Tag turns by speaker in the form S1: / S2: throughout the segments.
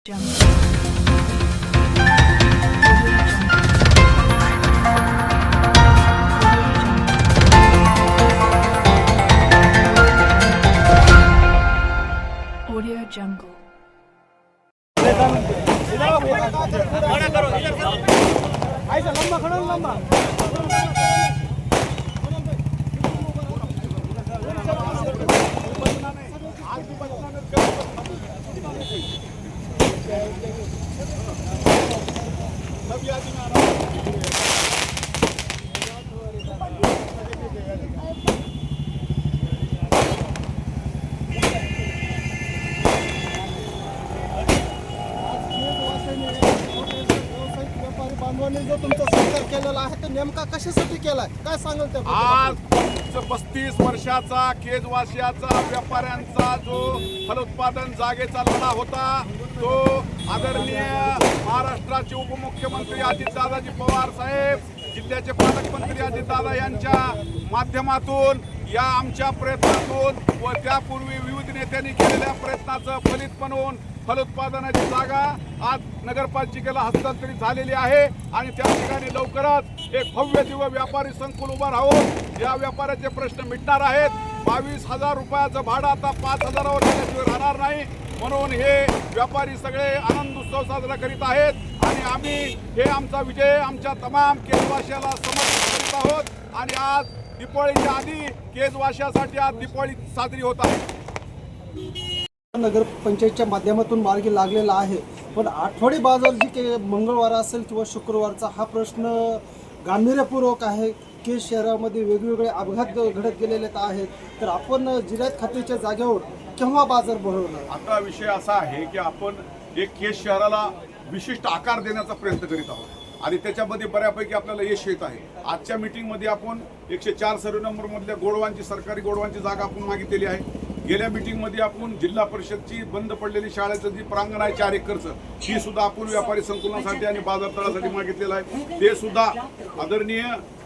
S1: Audio Jungle.
S2: जो तुमचा सत्कार केलेला आहे तो नेमका कशासाठी केलाय काय सांगाल त्या
S3: आज 35 वर्षाचा केजवासियाचा व्यापाऱ्यांचा जो फलोत्पादन जागेचा लढा होता तो आदरणीय महाराष्ट्राचे उपमुख्यमंत्री अजितदादाजी पवार साहेब, जिल्ह्याचे पालकमंत्री अजितदादा यांच्या माध्यमातून या आमच्या प्रयत्नातून व त्यापूर्वी विविध नेत्यांनी केलेल्या प्रयत्नाचं फलित म्हणून फलोत्पादनाची जागा आज नगरपालिकेला हस्तांतरित झालेली आहे आणि त्या ठिकाणी लवकरच एक भव्य दिव्य व्यापारी संकुल उभं राहून या व्यापाऱ्याचे प्रश्न मिटणार आहेत. 22,000 रुपयाचं भाडं आता 5,000वर गेल्याशिवाय राहणार नाही, म्हणून हे व्यापारी सगळे आनंद उत्सव साजरा करीत आहेत आणि आम्ही हे आमचा विजय आमच्या तमाम केजवासियाला समर्पित करीत आहोत. आणि आज दिवाळीच्या आधी केजवासियासाठी आज दिवाळी साजरी होत आहे.
S2: नगर पंचायतच्या माध्यमातून मार्गी लागलेला आहे, पण आठवडी बाजार जी काही मंगळवार असेल किंवा शुक्रवारचा हा प्रश्न गांभीर्यपूर्वक आहे. केज शहरामध्ये वेगवेगळे अपघात घडत गेलेले आहेत, तर आपण जिल्ह्यात खात्याच्या जागेवर केव्हा बाजार भरवणार?
S3: आता विषय असा आहे की आपण एक केज शहराला विशिष्ट आकार देण्याचा प्रयत्न करीत आहोत आणि त्याच्यामध्ये बऱ्यापैकी आपल्याला यश येत आहे. आजच्या मीटिंगमध्ये आपण 104 सर्व नंबरमधल्या गोडवांची सरकारी गोडवांची जागा आपण मागितलेली आहे. गेल्या मीटिंगमध्ये आपण जिल्हा परिषदची बंद पडलेली शाळेचं जी प्रांगण आहे 4 एकरचं, ही सुद्धा आपण व्यापारी संकुलनासाठी आणि बाजार तळासाठी मागितलेलं आहे. ते सुद्धा आदरणीय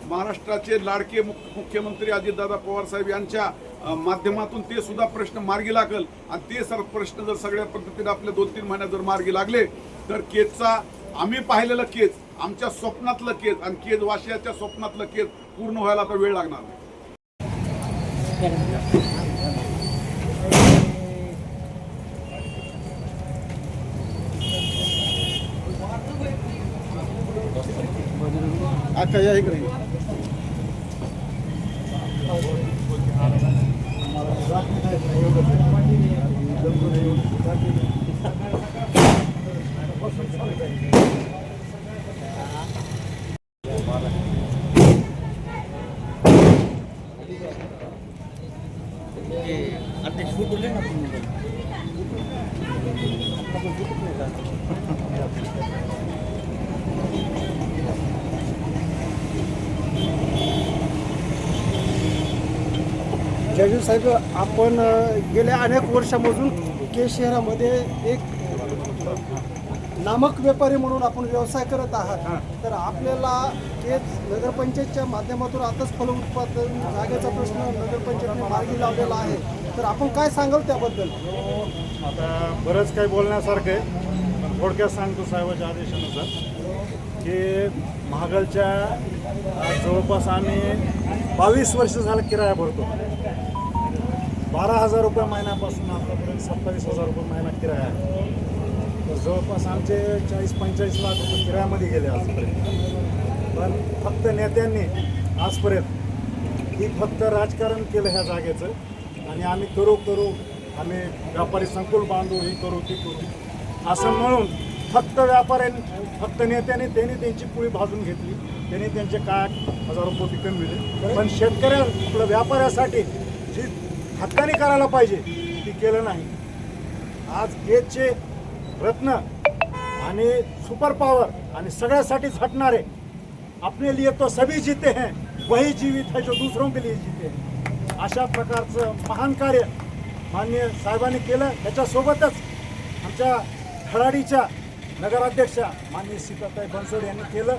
S3: महाराष्ट्राचे लाडके मुख्यमंत्री अजितदादा पवार साहेब यांच्या माध्यमातून ते सुद्धा प्रश्न मार्गी लागल आणि ते सर्व प्रश्न जर सगळ्या पद्धतीने आपल्या 2-3 महिन्यात जर मार्गी लागले तर केजचा आम्ही पाहिलेलं केज, आमच्या स्वप्नातलं केज आणि केजवासियाच्या स्वप्नातलं केज पूर्ण व्हायला आता वेळ लागणार नाही.
S2: आता या इकडे जयजू साहेब, आपण गेल्या अनेक वर्षामधून केज शहरामध्ये एक नामक व्यापारी म्हणून आपण व्यवसाय करत आहात, तर आपल्याला केज नगरपंचायतच्या माध्यमातून आताच फलोत्पादन जागेचा प्रश्न नगरपंचायतने मार्गी लावलेला आहे, तर आपण काय सांगाल त्याबद्दल?
S4: आता बरंच काही बोलण्यासारखं आहे, पण थोडक्यात सांगतो साहेबाच्या आदेशानुसार की महागलच्या जवळपास आम्ही 22 वर्ष झालं किराया भरतो. 12,000 रुपये महिन्यापासून आतापर्यंत 27,000 रुपये महिना किराया आहे. तर जवळपास आमचे 40-45 लाख रुपये किरायामध्ये गेले आजपर्यंत. पण फक्त नेत्यांनी आजपर्यंत ही फक्त राजकारण केलं ह्या जागेचं आणि आम्ही करू आम्ही व्यापारी संकुल बांधू, हे करू ते करू असं म्हणून फक्त फक्त नेत्याने त्यांनी त्यांची पोळी भाजून घेतली, त्यांनी त्यांचे काय 1,000 रुपये पिकून दिले, पण शेतकऱ्या व्यापाऱ्यासाठी जी हक्काने करायला पाहिजे ती केलं नाही. आज केजचे रत्न आणि सुपर पॉवर आणि सगळ्यासाठी झटणारे अपने लिए तो सभी जीते हैं, वही जीवित है जो दूसरों के लिए जीते हैं, अशा प्रकारचं महान कार्य माननीय साहेबांनी केलं. त्याच्यासोबतच आमच्या खराडीच्या नगराध्यक्षा माननीय सीताताई बनसोडे यांनी केलं.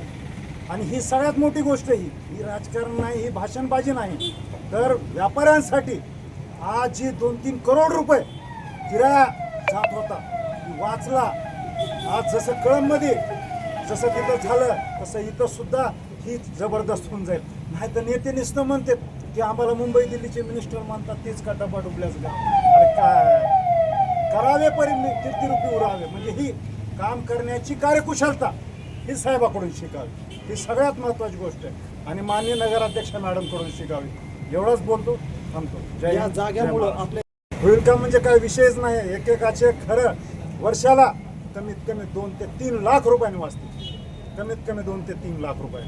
S4: आणि ही सगळ्यात मोठी गोष्ट, ही राजकारण नाही, ही भाषणबाजी नाही, तर व्यापाऱ्यांसाठी आज जी 2-3 करोड रुपये किराया जात होता वाचला. आज जसं कळंबमध्ये जसं तिथं झालं तसं इथं सुद्धा ही जबरदस्त होऊन जाईल. नाही तर नेते नुसतं म्हणतात की आम्हाला मुंबई दिल्लीचे मिनिस्टर म्हणतात तेच का डबा डुबल्याच का. अरे काय करावे कीर्तिरूपी उरावे, म्हणजे ही काम करण्याची कार्यकुशलता ही साहेबाकडून शिकावी, ही सगळ्यात महत्त्वाची गोष्ट आहे. आणि माननीय नगराध्यक्ष मॅडमकडून शिकावी. एवढंच बोलतो, थांबतो. जय
S2: या
S4: हिंद, जय
S2: जाग्यामुळं
S4: महाराष्ट्र.
S2: आपल्या
S4: होईल का म्हणजे काय विषयच नाही. एकेकाचे खरं वर्षाला कमीत कमी 2 ते 3 लाख रुपयांनी वाचतील. कमीत कमी 2 ते 3 लाख रुपये.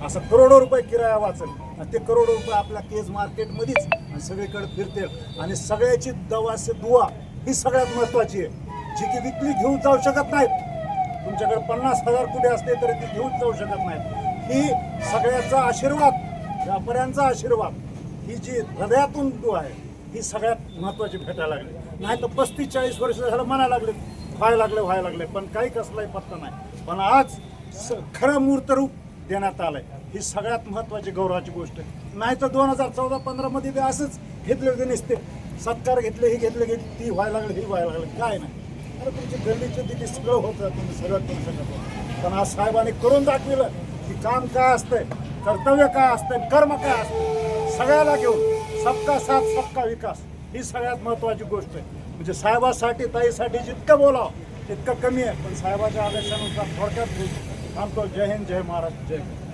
S4: असं करोडो रुपये किराया वाचेल आणि ते करोडो रुपये आपल्या केज मार्केटमध्येच आणि सगळीकडे फिरतील. आणि सगळ्याची दवा से दुवा ही सगळ्यात महत्त्वाची आहे, जी की विकली घेऊन जाऊ शकत नाहीत. तुमच्याकडे 50,000 कुठे असते तरी ती घेऊन जाऊ शकत नाहीत. ही सगळ्याचा आशीर्वाद, व्यापाऱ्यांचा आशीर्वाद, ही जी हृदयातून दुवा आहे ही सगळ्यात महत्त्वाची भेटायला लागली. नाही तर 35-40 वर्ष झालं म्हणायला व्हायला लागले पण काही कसलाही पत्ता नाही. पण आज खरं मूर्तरूप देण्यात आलंय, ही सगळ्यात महत्त्वाची गौरवाची गोष्ट आहे. नाही तर 2014-15 मध्ये ते असंच घेतले होते नुसते सत्कार घेतले, हे घेतले ती व्हायला लागले, ही व्हायला लागले, काय नाही. अरे तुमची गल्लीचे तिथे सगळं होतं, तुम्ही सगळं करू शकत होतं. पण आज साहेबांनी करून दाखविलं की काम काय असतंय, कर्तव्य काय असतंय, कर्म काय असतं. सगळ्याला घेऊन सबका साथ सबका विकास ही सगळ्यात महत्त्वाची गोष्ट आहे. म्हणजे साहेबासाठी ताईसाठी जितकं बोलावं तितकं कमी आहे. पण साहेबाच्या आदेशानुसार थोडक्यात थांबतो. जय हिंद, जय महाराष्ट्र, जय हिंद.